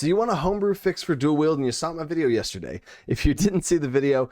So you want a homebrew fix for dual wield, and you saw my video yesterday. If you didn't see the video,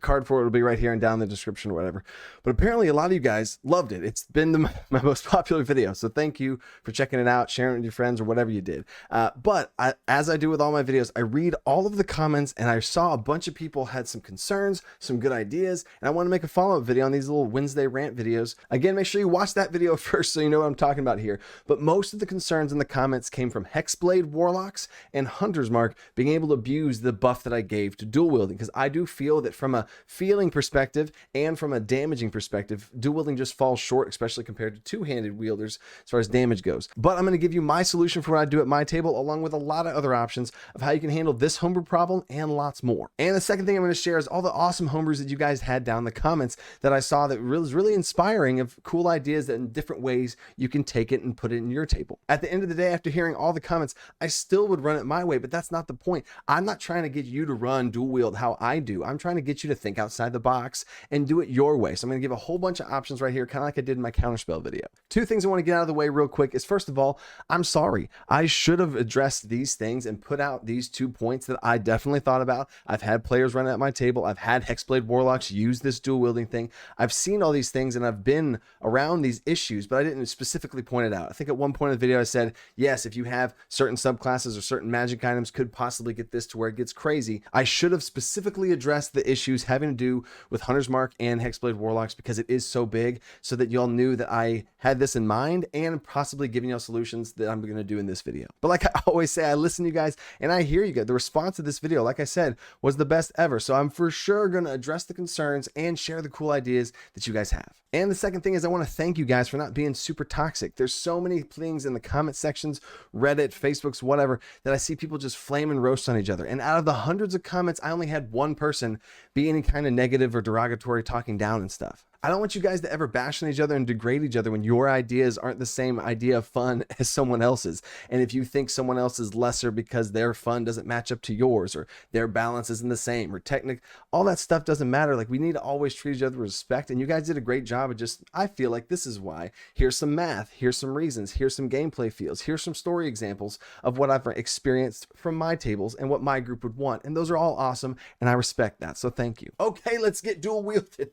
card for it will be right here and down in the description or whatever. But apparently a lot of you guys loved it. It's been my most popular video. So thank you for checking it out, sharing it with your friends or whatever you did. But as I do with all my videos, I read all of the comments, and I saw a bunch of people had some concerns, some good ideas, and I want to make a follow-up video on these little Wednesday rant videos. Again, make sure you watch that video first so you know what I'm talking about here. But most of the concerns in the comments came from Hexblade Warlocks and Hunter's Mark being able to abuse the buff that I gave to dual wielding, because I do feel that from a feeling perspective and from a damaging perspective, dual wielding just falls short, especially compared to two-handed wielders as far as damage goes. But I'm going to give you my solution for what I do at my table, along with a lot of other options of how you can handle this homebrew problem and lots more. And the second thing I'm going to share is all the awesome homebrews that you guys had down in the comments that I saw that was really inspiring, of cool ideas that in different ways you can take it and put it in your table. At the end of the day, after hearing all the comments, I still would run it my way, but that's not the point. I'm not trying to get you to run dual wield how I do. I'm trying to get you to think outside the box and do it your way. So I'm going to give a whole bunch of options right here, kind of like I did in my counterspell video. Two things I want to get out of the way real quick is, first of all, I'm sorry. I should have addressed these things and put out these 2 points that I definitely thought about. I've had players run it at my table. I've had Hexblade Warlocks use this dual wielding thing. I've seen all these things and I've been around these issues, but I didn't specifically point it out. I think at one point in the video I said, yes, if you have certain subclasses or certain magic items, could possibly get this to where it gets crazy. I should have specifically addressed the issues having to do with Hunter's Mark and Hexblade Warlocks, because it is so big, so that y'all knew that I had this in mind and possibly giving y'all solutions that I'm going to do in this video. But like I always say, I listen to you guys and I hear you guys. The response to this video, like I said, was the best ever. So I'm for sure going to address the concerns and share the cool ideas that you guys have. And the second thing is, I want to thank you guys for not being super toxic. There's so many things in the comment sections, Reddit, Facebook's, whatever, that I see people just flame and roast on each other. And out of the hundreds of comments, I only had one person be any kind of negative or derogatory, talking down and stuff. I don't want you guys to ever bash on each other and degrade each other when your ideas aren't the same idea of fun as someone else's. And if you think someone else is lesser because their fun doesn't match up to yours, or their balance isn't the same, or technique, all that stuff doesn't matter. Like, we need to always treat each other with respect. And you guys did a great job of just, I feel like this is why. Here's some math, here's some reasons, here's some gameplay feels, here's some story examples of what I've experienced from my tables and what my group would want. And those are all awesome, and I respect that. So thank you. Okay, let's get dual wielded.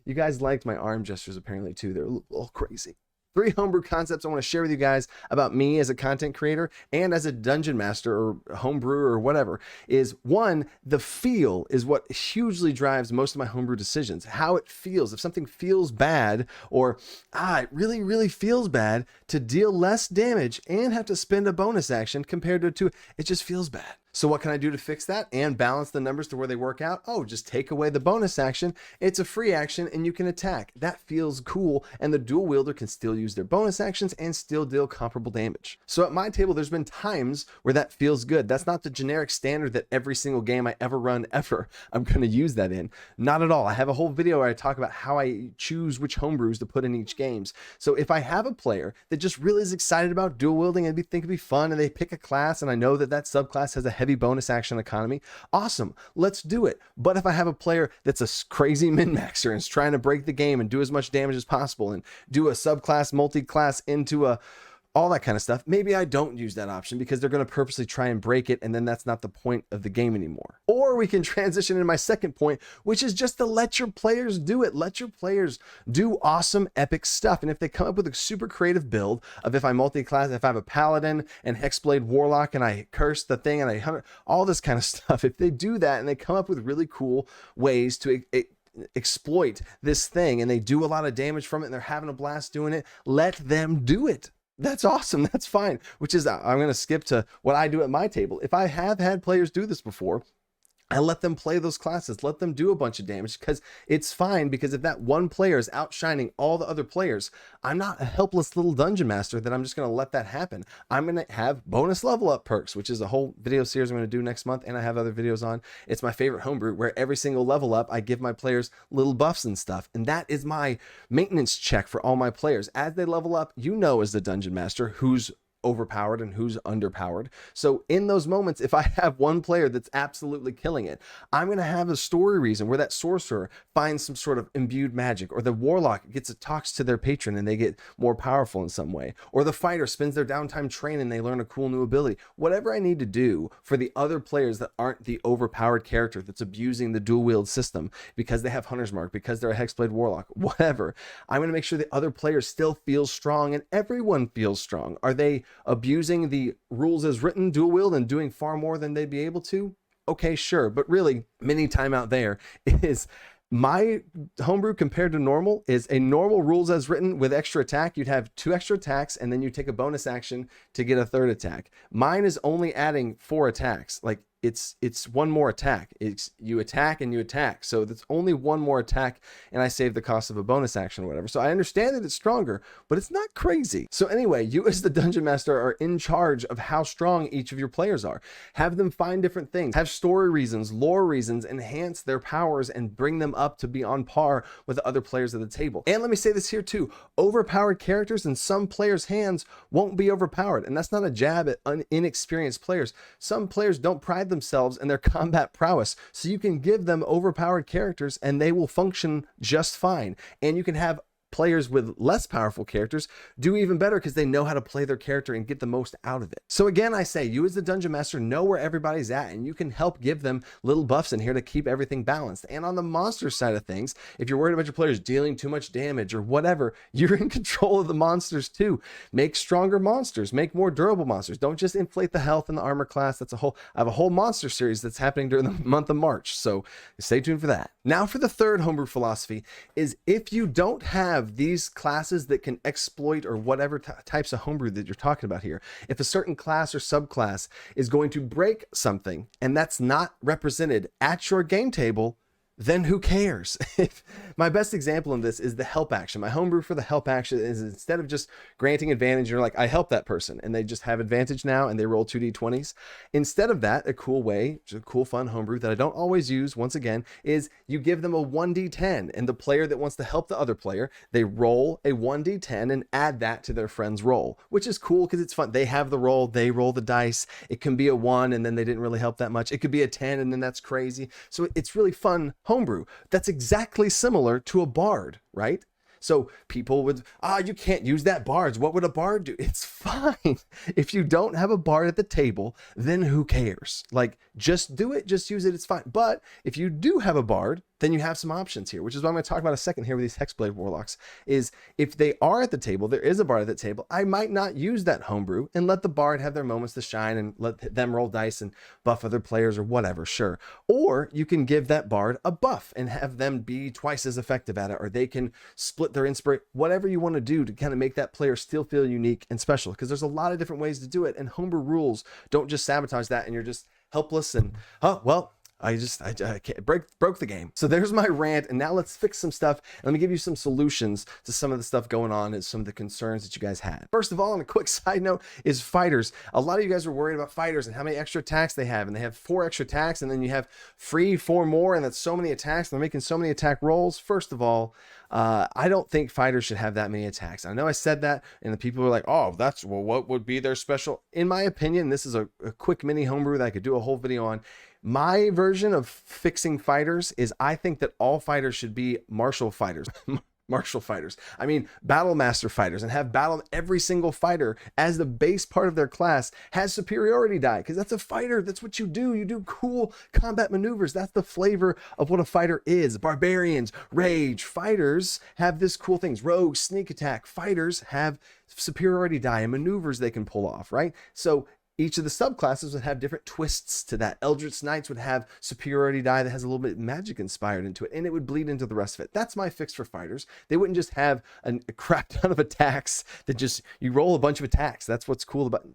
You guys liked my arm gestures apparently too. They're a little crazy. 3 homebrew concepts I want to share with you guys about me as a content creator and as a dungeon master or homebrewer or whatever. Is one, the feel is what hugely drives most of my homebrew decisions. How it feels. If something feels bad, or it really feels bad to deal less damage and have to spend a bonus action compared to 2, it just feels bad. So what can I do to fix that and balance the numbers to where they work out? Oh, just take away the bonus action. It's a free action and you can attack. That feels cool, and the dual wielder can still use their bonus actions and still deal comparable damage. So at my table, there's been times where that feels good. That's not the generic standard that every single game I ever run ever I'm going to use that in. Not at all. I have a whole video where I talk about how I choose which homebrews to put in each games. So if I have a player that just really is excited about dual wielding and think it'd be fun, and they pick a class, and I know that that subclass has a heavy bonus action economy, awesome, let's do it. But if I have a player that's a crazy min-maxer and is trying to break the game and do as much damage as possible and do a subclass multi-class into all that kind of stuff, maybe I don't use that option because they're going to purposely try and break it, and then that's not the point of the game anymore. Or we can transition into my second point, which is just to let your players do it. Let your players do awesome, epic stuff. And if they come up with a super creative build of, if I multi-class, if I have a paladin and Hexblade Warlock and I curse the thing and I hunt, all this kind of stuff, if they do that and they come up with really cool ways to exploit this thing and they do a lot of damage from it and they're having a blast doing it, let them do it. That's awesome. That's fine. Which is, I'm going to skip to what I do at my table. If I have had players do this before, I let them play those classes, let them do a bunch of damage, because it's fine. Because if that one player is outshining all the other players, I'm not a helpless little dungeon master that I'm just going to let that happen. I'm going to have bonus level up perks, which is a whole video series I'm going to do next month, and I have other videos on. It's my favorite homebrew, where every single level up, I give my players little buffs and stuff, and that is my maintenance check for all my players. As they level up, you know, as the dungeon master, who's overpowered and who's underpowered. So in those moments, if I have one player that's absolutely killing it, I'm going to have a story reason where that sorcerer finds some sort of imbued magic, or the warlock talks to their patron and they get more powerful in some way, or the fighter spends their downtime training and they learn a cool new ability. Whatever I need to do for the other players that aren't the overpowered character that's abusing the dual wield system because they have Hunter's Mark, because they're a Hexblade warlock, whatever, I'm going to make sure the other players still feel strong and everyone feels strong. Are they abusing the rules as written dual wield and doing far more than they'd be able to? Okay, sure. But really, mini timeout there is my homebrew compared to normal is a normal rules as written with extra attack. You'd have 2 extra attacks and then you take a bonus action to get a 3rd attack. Mine is only adding 4 attacks. Like it's 1 more attack. It's you attack and you attack. So that's only 1 more attack and I save the cost of a bonus action or whatever. So I understand that it's stronger, but it's not crazy. So anyway, you as the dungeon master are in charge of how strong each of your players are. Have them find different things, have story reasons, lore reasons, enhance their powers and bring them up to be on par with the other players at the table. And let me say this here too, overpowered characters in some players' hands won't be overpowered. And that's not a jab at inexperienced players. Some players don't pride themselves in their combat prowess, so you can give them overpowered characters and they will function just fine. And you can have players with less powerful characters do even better because they know how to play their character and get the most out of it. So again, I say you as the dungeon master know where everybody's at and you can help give them little buffs in here to keep everything balanced. And on the monster side of things, if you're worried about your players dealing too much damage or whatever, you're in control of the monsters too. Make stronger monsters, make more durable monsters. Don't just inflate the health and the armor class. I have a whole monster series that's happening during the month of March, so stay tuned for that. Now for the 3rd homebrew philosophy is if you don't have these classes that can exploit or whatever types of homebrew that you're talking about here, if a certain class or subclass is going to break something and that's not represented at your game table, then who cares? My best example in this is the help action. My homebrew for the help action is instead of just granting advantage, you're like, I help that person, and they just have advantage now and they roll 2d20s. Instead of that, a cool way, a cool fun homebrew that I don't always use, once again, is you give them a 1d10, and the player that wants to help the other player, they roll a 1d10 and add that to their friend's roll, which is cool because it's fun. They have the roll, they roll the dice. It can be a 1 and then they didn't really help that much. It could be a 10 and then that's crazy. So it's really fun homebrew. That's exactly similar to a bard, right? So people would, you can't use that bards. What would a bard do? It's fine. If you don't have a bard at the table, then who cares? Like, just do it, just use it, it's fine. But if you do have a bard, then you have some options here, which is what I'm going to talk about a second here with these Hexblade Warlocks, is if they are at the table, there is a bard at the table, I might not use that homebrew and let the bard have their moments to shine and let them roll dice and buff other players or whatever, sure. Or you can give that bard a buff and have them be twice as effective at it, or they can split their inspiration, whatever you want to do to kind of make that player still feel unique and special, because there's a lot of different ways to do it, and homebrew rules don't just sabotage that and you're just helpless and, I can't, broke the game. So there's my rant, and now let's fix some stuff. Let me give you some solutions to some of the stuff going on and some of the concerns that you guys had. First of all, on a quick side note, is fighters. A lot of you guys are worried about fighters and how many extra attacks they have, and they have 4 extra attacks, and then you have free 4 more, and that's so many attacks. They're making so many attack rolls. First of all, I don't think fighters should have that many attacks. I know I said that, and the people were like, oh, what would be their special? In my opinion, this is a quick mini homebrew that I could do a whole video on. My version of fixing fighters is I think that all fighters should be martial fighters. Martial fighters. I mean, battle master fighters, and have every single fighter as the base part of their class has superiority die, because that's a fighter. That's what you do. You do cool combat maneuvers. That's the flavor of what a fighter is. Barbarians, rage. Fighters have this cool things. Rogue, sneak attack. Fighters have superiority die and maneuvers they can pull off, right? So each of the subclasses would have different twists to that. Eldritch Knights would have superiority die that has a little bit of magic inspired into it, and it would bleed into the rest of it. That's my fix for fighters. They wouldn't just have a crap ton of attacks that just, you roll a bunch of attacks. That's what's cool about,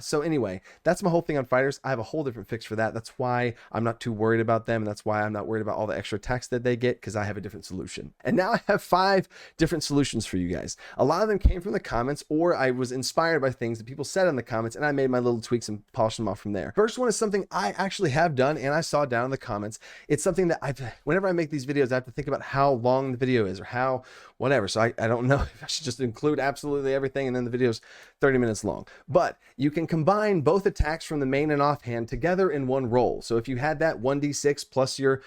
so anyway, that's my whole thing on fighters. I have a whole different fix for that. That's why I'm not too worried about them, and that's why I'm not worried about all the extra attacks that they get, because I have a different solution. And now I have 5 different solutions for you guys. A lot of them came from the comments, or I was inspired by things that people said in the comments, and I made my little little tweaks and polish them off from there. First one is something I actually have done, and I saw down in the comments. It's something that whenever I make these videos, I have to think about how long the video is or how whatever. So I don't know if I should just include absolutely everything and then the video's 30 minutes long. But you can combine both attacks from the main and offhand together in one roll. So if you had that 1d6 plus your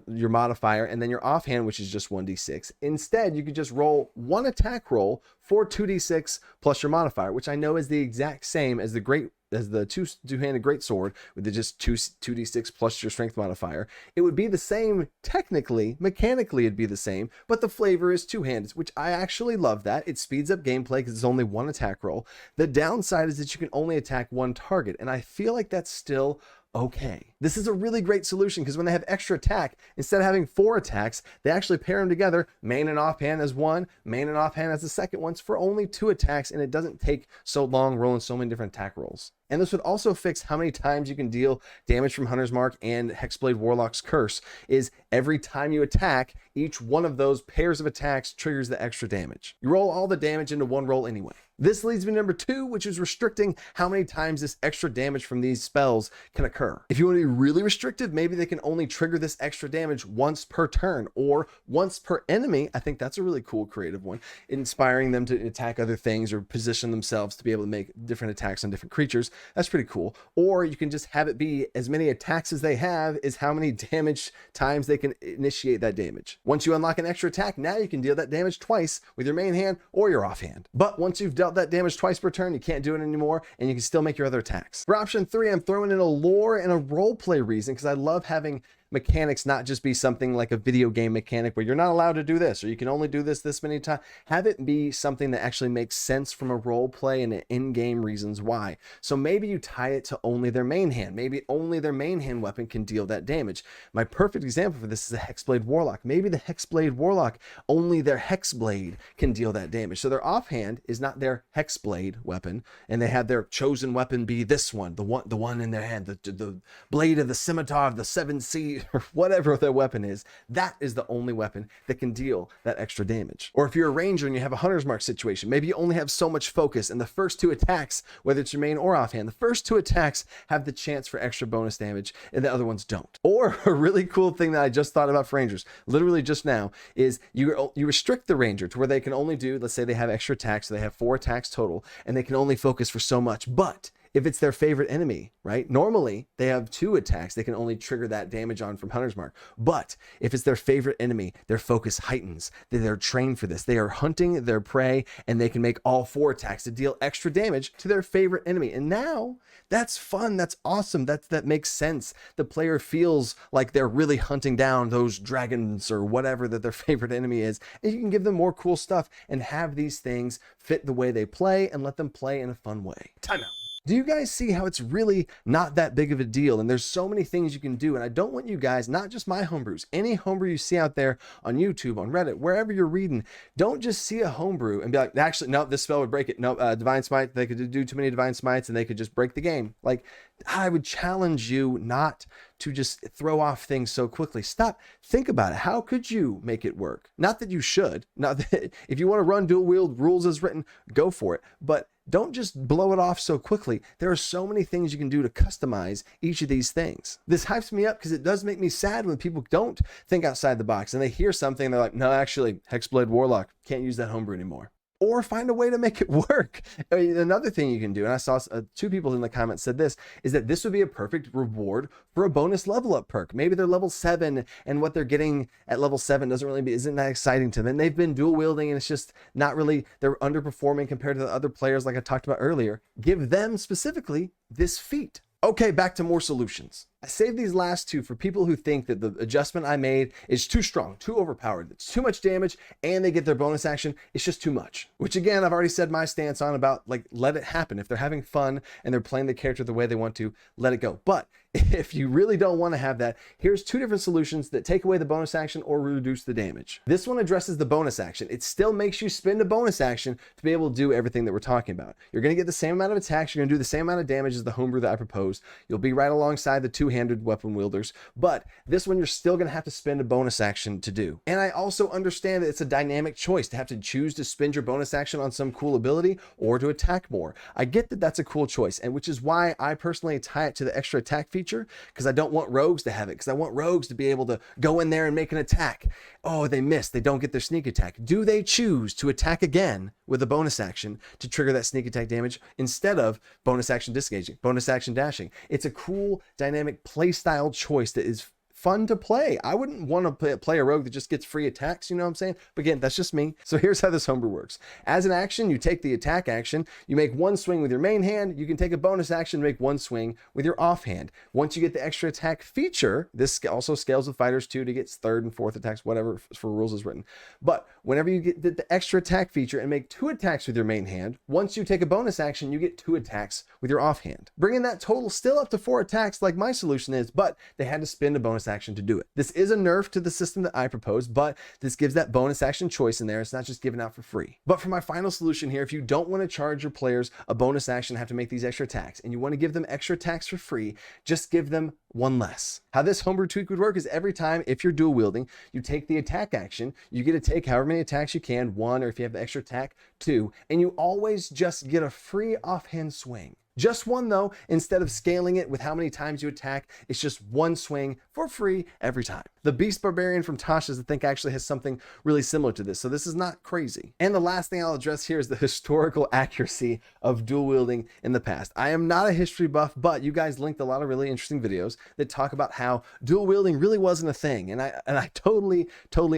modifier and then your offhand, which is just 1d6, instead you could just roll one attack roll for 2d6 plus your modifier, which I know is the exact same as the two-handed greatsword with the just 2d6 plus your strength modifier. It would be the same technically, mechanically it'd be the same, but the flavor is two-handed, which I actually love that. It speeds up gameplay because it's only one attack roll. The downside is that you can only attack one target, and I feel like that's still okay. This is a really great solution because when they have extra attack, instead of having 4 attacks, they actually pair them together, main and offhand as one, main and offhand as the second one, for only 2 attacks, and it doesn't take so long rolling so many different attack rolls. And this would also fix how many times you can deal damage from Hunter's Mark and Hexblade Warlock's Curse. Is every time you attack, each one of those pairs of attacks triggers the extra damage. You roll all the damage into one roll anyway. This leads me to number 2, which is restricting how many times this extra damage from these spells can occur. If you want to be really restrictive, maybe they can only trigger this extra damage once per turn or once per enemy. I think that's a really cool creative one, inspiring them to attack other things or position themselves to be able to make different attacks on different creatures. That's pretty cool. Or you can just have it be as many attacks as they have is how many damage times they can initiate that damage. Once you unlock an extra attack, now you can deal that damage twice with your main hand or your offhand. But once you've dealt that damage twice per turn, you can't do it anymore, and you can still make your other attacks. For option 3, I'm throwing in a lore and a roleplay reason because I love having mechanics not just be something like a video game mechanic where you're not allowed to do this or you can only do this many times. Have it be something that actually makes sense from a role play and in-game reasons why. So maybe you tie it to only their main hand. Maybe only their main hand weapon can deal that damage. My perfect example for this is a Hexblade Warlock. Maybe the Hexblade Warlock, only their Hexblade can deal that damage. So their offhand is not their Hexblade weapon, and they have their chosen weapon be this one, the one in their hand, the blade of the scimitar of the 7 seas, or whatever their weapon is. That is the only weapon that can deal that extra damage. Or if you're a ranger and you have a Hunter's Mark situation, maybe you only have so much focus, and the first 2 attacks, whether it's your main or offhand, the first 2 attacks have the chance for extra bonus damage and the other ones don't. Or a really cool thing that I just thought about for rangers, literally just now, is you restrict the ranger to where they can only do, let's say they have extra attacks, so they have 4 attacks total, and they can only focus for so much. But if it's their favorite enemy, right? Normally they have 2 attacks they can only trigger that damage on from Hunter's Mark. But if it's their favorite enemy, their focus heightens. They're trained for this. They are hunting their prey, and they can make all 4 attacks to deal extra damage to their favorite enemy. And now that's fun. That's awesome. That makes sense. The player feels like they're really hunting down those dragons or whatever that their favorite enemy is. And you can give them more cool stuff and have these things fit the way they play and let them play in a fun way. Timeout. Do you guys see how it's really not that big of a deal? And there's so many things you can do. And I don't want you guys, not just my homebrews, any homebrew you see out there on YouTube, on Reddit, wherever you're reading, don't just see a homebrew and be like, actually, no, this spell would break it. No, Divine Smite, they could do too many Divine Smites and they could just break the game. Like, I would challenge you not to just throw off things so quickly. Stop. Think about it. How could you make it work? Not that you should. Not that if you want to run dual wield rules as written, go for it. But don't just blow it off so quickly. There are so many things you can do to customize each of these things. This hypes me up because it does make me sad when people don't think outside the box and they hear something and they're like, no, actually, Hexblade Warlock, can't use that homebrew anymore. Or find a way to make it work. I mean, another thing you can do, and I saw 2 people in the comments said this, is that this would be a perfect reward for a bonus level up perk. Maybe they're level 7 and what they're getting at level 7 isn't that exciting to them. And they've been dual wielding and it's just not really, they're underperforming compared to the other players like I talked about earlier. Give them specifically this feat. Okay, back to more solutions. I saved these last 2 for people who think that the adjustment I made is too strong, too overpowered. It's too much damage and they get their bonus action. It's just too much. Which again, I've already said my stance on about, like, let it happen. If they're having fun and they're playing the character the way they want to, let it go. But if you really don't want to have that, here's 2 different solutions that take away the bonus action or reduce the damage. This one addresses the bonus action. It still makes you spend a bonus action to be able to do everything that we're talking about. You're going to get the same amount of attacks. You're going to do the same amount of damage as the homebrew that I proposed. You'll be right alongside the 2 two-handed weapon wielders, but this one you're still going to have to spend a bonus action to do. And I also understand that it's a dynamic choice to have to choose to spend your bonus action on some cool ability or to attack more. I get that that's a cool choice, and which is why I personally tie it to the extra attack feature, because I don't want rogues to have it, because I want rogues to be able to go in there and make an attack. Oh, they missed. They don't get their sneak attack. Do they choose to attack again with a bonus action to trigger that sneak attack damage instead of bonus action disengaging, bonus action dashing? It's a cool dynamic playstyle choice that is fun to play. I wouldn't want to play a rogue that just gets free attacks, you know what I'm saying? But again, that's just me. So here's how this homebrew works. As an action, you take the attack action, you make one swing with your main hand, you can take a bonus action, make one swing with your offhand. Once you get the extra attack feature, this also scales with fighters too to get third and fourth attacks, whatever for rules is written. But whenever you get the extra attack feature and make 2 attacks with your main hand, once you take a bonus action, you get 2 attacks with your offhand, bringing that total still up to 4 attacks like my solution is, but they had to spend a bonus action to do it. This is a nerf to the system that I propose, but this gives that bonus action choice in there. It's not just given out for free. But for my final solution here, if you don't want to charge your players a bonus action and have to make these extra attacks, and you want to give them extra attacks for free, just give them 1 less. How this homebrew tweak would work is every time, if you're dual wielding, you take the attack action, you get to take however many attacks you can, 1, or if you have the extra attack, 2, and you always just get a free offhand swing. Just 1 though, instead of scaling it with how many times you attack, it's just 1 swing for free every time. The Beast Barbarian from Tasha's, I think, actually has something really similar to this, so this is not crazy. And the last thing I'll address here is the historical accuracy of dual wielding in the past. I am not a history buff, but you guys linked a lot of really interesting videos that talk about how dual wielding really wasn't a thing, and I totally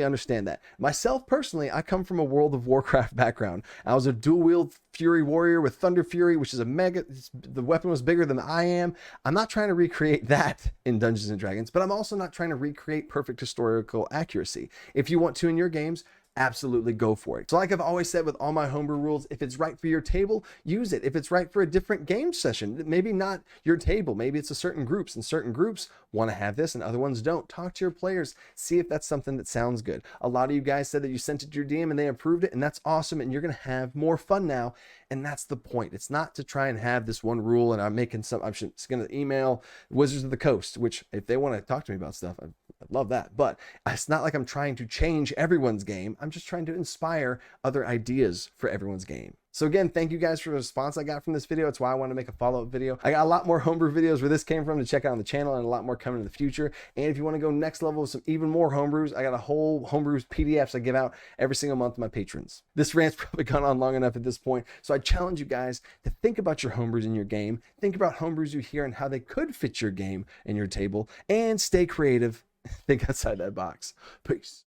understand that. Myself personally, I come from a World of Warcraft background. I was a dual wield Fury Warrior with Thunder Fury, which is the weapon was bigger than I am. I'm not trying to recreate that in Dungeons and Dragons, but I'm also not trying to recreate perfect historical accuracy. If you want to in your games, absolutely go for it. So like I've always said with all my homebrew rules, if it's right for your table, use it. If it's right for a different game session, maybe not your table, maybe it's a certain groups, and certain groups want to have this and other ones don't. Talk to your players, see if that's something that sounds good. A lot of you guys said that you sent it to your DM and they approved it, and that's awesome, and you're going to have more fun now, and that's the point. It's not to try and have this one rule and I'm just going to email Wizards of the Coast, which if they want to talk to me about stuff, I'd love that, but it's not like I'm trying to change everyone's game. I'm just trying to inspire other ideas for everyone's game. So again, thank you guys for the response I got from this video. It's why I want to make a follow-up video. I got a lot more homebrew videos where this came from to check out on the channel, and a lot more coming in the future. And if you want to go next level with some even more homebrews, I got a whole homebrews PDFs I give out every single month to my patrons. This rant's probably gone on long enough at this point, so I challenge you guys to think about your homebrews in your game, think about homebrews you hear and how they could fit your game and your table, and stay creative. Think outside that box. Peace.